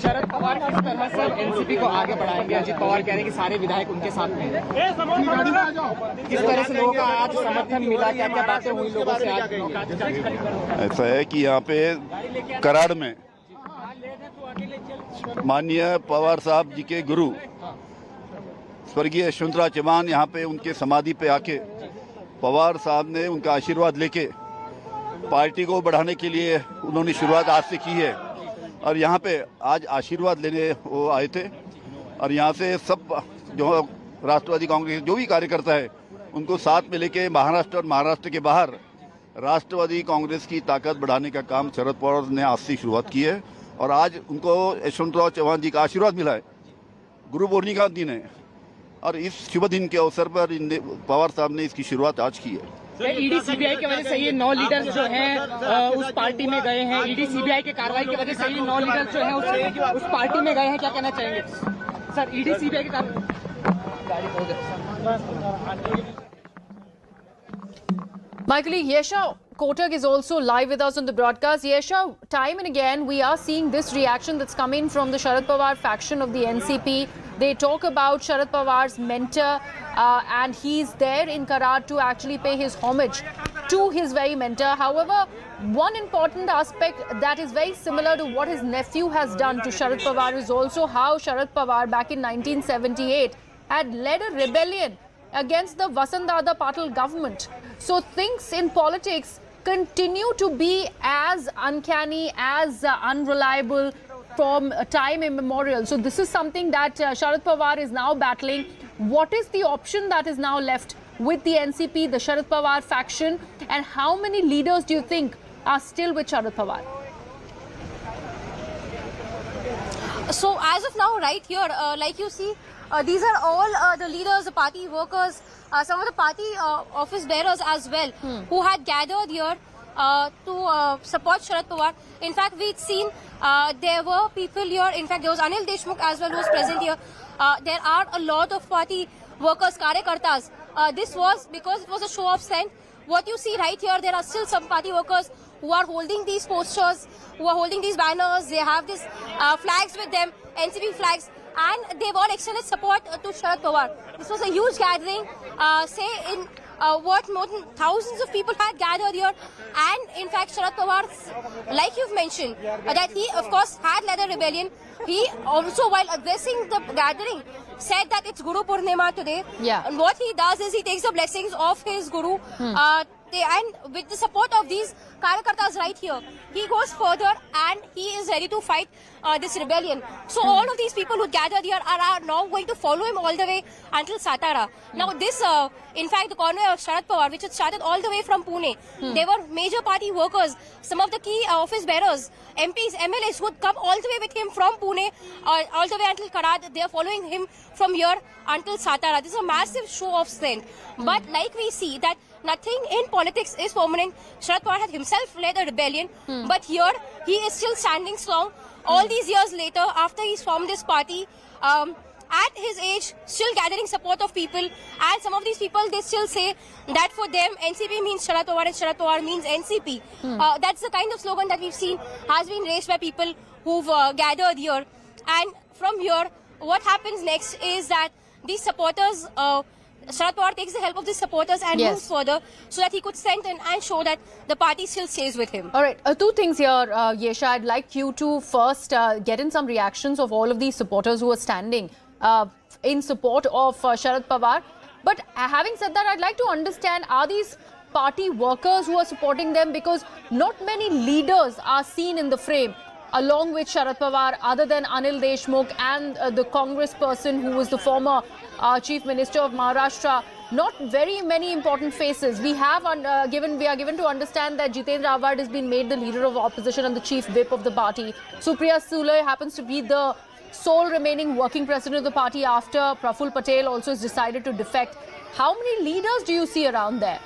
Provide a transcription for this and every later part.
शरद पवार किस तरह से एनसीपी को आगे बढ़ाएंगे? अजित पवार कह रहे हैं कि सारे विधायक उनके साथ में हैं। किस तरह से लोगों का आज समर्थन मिला, क्या क्या बातें हुई लोगों से आज? ऐसा है कि यहाँ पे कराड़ में माननीय पवार साहब जी के गुरु स्वर्गीय यशवंतराव चौहान यहाँ पे उनके समाधि पे आके पवार साहब ने उनका आशीर्वाद लेके पार्टी को बढ़ाने के लिए उन्होंने शुरुआत आज से की है और यहाँ पे आज आशीर्वाद लेने वो आए थे और यहाँ से सब जो राष्ट्रवादी कांग्रेस जो भी कार्यकर्ता है उनको साथ में लेके महाराष्ट्र और महाराष्ट्र के बाहर राष्ट्रवादी कांग्रेस की ताकत बढ़ाने का काम शरद पवार ने आज से शुरुआत की है और आज उनको यशवंतराव चौहान जी का आशीर्वाद मिला है। गुरु पूर्णिमा का दिन है और इस शुभ दिन के अवसर पर पवार साहब ने इसकी शुरुआत आज की है। ईडी सीबीआई की वजह से ये 9 लीडर जो हैं उस पार्टी में गए हैं। ईडी सीबीआई की कार्रवाई की वजह से ये 9 लीडर जो हैं उस पार्टी में गए हैं, क्या कहना चाहेंगे सर? ईडी सीबीआई की My colleague Yesha Kotak is also live with us on the broadcast. Yesha, time and again we are seeing this reaction that's come in from the Sharad Pawar faction of the NCP. They talk about Sharad Pawar's mentor and he's there in Karad to actually pay his homage to his very mentor. However, one important aspect that is very similar to what his nephew has done to Sharad Pawar is also how Sharad Pawar back in 1978 had led a rebellion against the Vasant Patil government. So things in politics continue to be as uncanny, as unreliable from time immemorial. So this is something that Sharad Pawar is now battling. What is the option that is now left with the NCP, the Sharad Pawar faction, and how many leaders do you think are still with Sharad Pawar? So as of now, right here, like you see, these are all the leaders, the party workers, some of the party office bearers as well, who had gathered here to support Sharad Pawar. In fact, we'd seen there were people here. In fact, there was Anil Deshmukh as well who was present here. There are a lot of party workers, karyakartas. This was because it was a show of strength. What you see right here, there are still some party workers who are holding these posters, who are holding these banners. They have these flags with them, NCP flags, and they've all extended support to Sharad Pawar. This was a huge gathering, say in what more than thousands of people had gathered here. And in fact, Sharad Pawar, like you've mentioned, that he of course had led a rebellion. He also, while addressing the gathering, said that it's Guru Purnima today. Yeah. And what he does is he takes the blessings of his Guru. And with the support of these karyakartas right here, he goes further and he is ready to fight this rebellion. So all of these people who gathered here are now going to follow him all the way until Satara. Now this, in fact, the convoy of Sharad Pawar, which had started all the way from Pune, they were major party workers, some of the key office bearers, MPs, MLAs who would come all the way with him from Pune, all the way until Karad. They are following him from here until Satara. This is a massive show of strength. But like we see that nothing in politics is permanent. Sharad Pawar had himself led a rebellion, but here he is still standing strong. All these years later, after he's formed this party, at his age, still gathering support of people. And some of these people, they still say that for them, NCP means Sharad Pawar and Sharad Pawar means NCP. That's the kind of slogan that we've seen has been raised by people who've gathered here. And from here, what happens next is that these supporters, Sharad Pawar takes the help of these supporters and moves further so that he could strengthen and show that the party still stays with him. All right, two things here, Yesha. I'd like you to first get in some reactions of all of these supporters who are standing in support of Sharad Pawar. But having said that, I'd like to understand, are these party workers who are supporting them? Because not many leaders are seen in the frame along with Sharad Pawar, other than Anil Deshmukh and the Congress person who was the former Chief Minister of Maharashtra. Not very many important faces. We are given to understand that Jitendra Awad has been made the leader of opposition and the chief whip of the party. Supriya Sule happens to be the sole remaining working president of the party after Praful Patel also has decided to defect. How many leaders do you see around there?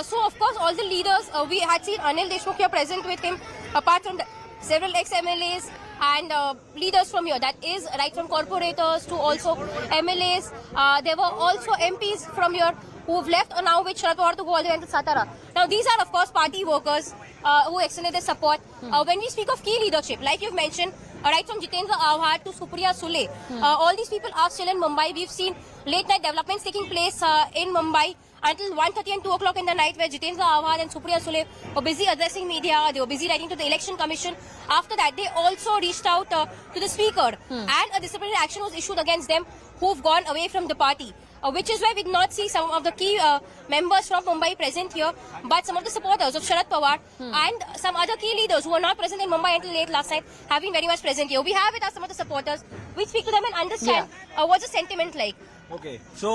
So, of course, all the leaders, we had seen Anil Deshmukh here present with him, apart from several ex-MLAs and leaders from here. That is right from corporators to also MLAs. There were also MPs from here who have left now with Sharad Pawar to go all the way to Satara. Now these are of course party workers who extended their support. When we speak of key leadership, like you've mentioned, right from Jitendra Ahwad to Supriya Sule, all these people are still in Mumbai. We've seen late night developments taking place in Mumbai until 1:30 and 2 o'clock in the night, where Jitendra Ahwad and Supriya Sule were busy addressing media. They were busy writing to the Election Commission. After that, they also reached out to the Speaker, and a disciplinary action was issued against them who've gone away from the party. Which is why we did not see some of the key members from Mumbai present here, but some of the supporters of Sharad Pawar and some other key leaders who were not present in Mumbai until late last night have been very much present here. We have with us some of the supporters. We speak to them and understand what's the sentiment like. Okay, so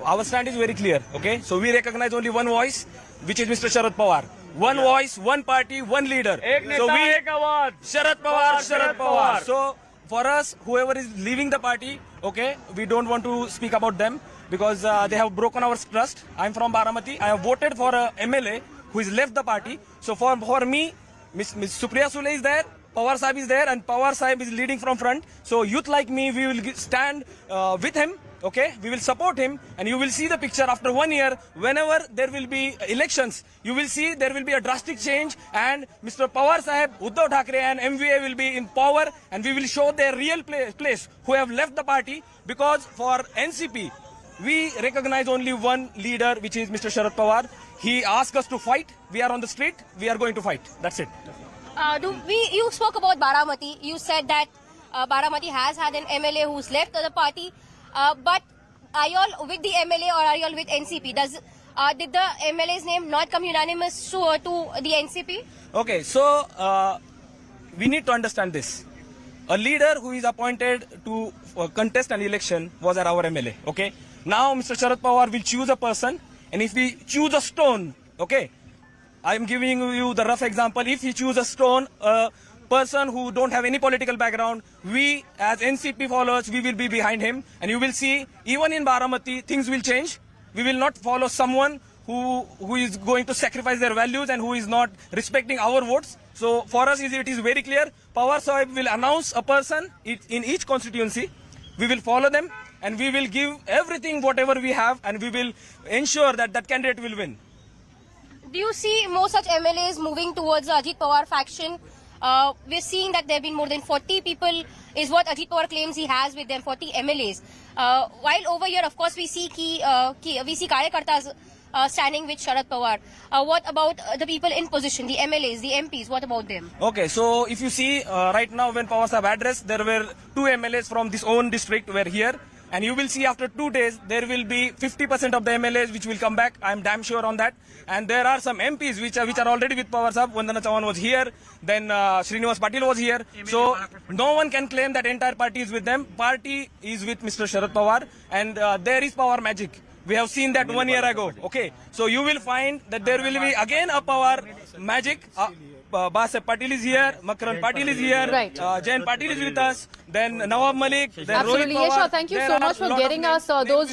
our stand is very clear. Okay, so we recognize only one voice, which is Mr. Sharad Pawar. One voice, one party, one leader. So we Sharad Pawar, Sharad Pawar. So for us, whoever is leaving the party, okay, we don't want to speak about them because they have broken our trust. I'm from Baramati. I have voted for a MLA who has left the party. So for me, Ms. Supriya Sule is there, Pawar Sahib is there, and Pawar Sahib is leading from front. So youth like me, we will stand with him. Okay, we will support him, and you will see the picture after 1 year. Whenever there will be elections, you will see there will be a drastic change, and Mr. Pawar Sahib, Uddhav Thackeray and MVA will be in power, and we will show their real place who have left the party. Because for NCP, we recognize only one leader, which is Mr. Sharad Pawar. He asked us to fight. We are on the street. We are going to fight. That's it. You spoke about Baramati. You said that Baramati has had an MLA who's left the party. But are you all with the MLA or are you all with NCP? Did the MLA's name not come unanimous to the NCP? Okay, so we need to understand this. A leader who is appointed to contest an election was our MLA. Okay, now Mr. Sharad Pawar will choose a person, and if we choose a stone, okay, I am giving you the rough example. If he choose a stone, person who don't have any political background, we as NCP followers, we will be behind him, and you will see even in Baramati things will change. We will not follow someone who is going to sacrifice their values and who is not respecting our votes. So for us it is very clear. Pawar Sahib will announce a person in each constituency. We will follow them, and we will give everything whatever we have, and we will ensure that candidate will win. Do you see more such MLAs moving towards the Ajit Pawar faction? We're seeing that there have been more than 40 people, is what Ajit Pawar claims he has with them, 40 MLAs. While over here, of course, we see Karyakartas standing with Sharad Pawar. What about the people in position, the MLAs, the MPs, what about them? Okay, so if you see right now when Pawar Sahib addressed, there were 2 MLAs from this own district were here. And you will see after 2 days, there will be 50% of the MLAs which will come back. I am damn sure on that. And there are some MPs which are already with Pawar Sahib. Vandana Chavan was here. Then Srinivas Patil was here. So no one can claim that entire party is with them. Party is with Mr. Sharad Pawar. And there is power magic. We have seen that 1 year ago. Okay. So you will find that there will be again a power magic. Basep Patil is here, Makaran Patil is here, Right. Jain Patil is with us, then Nawab Malik, then Absolutely, Rohit Pawar. Yesha, thank you There so are much for lot of getting names. us those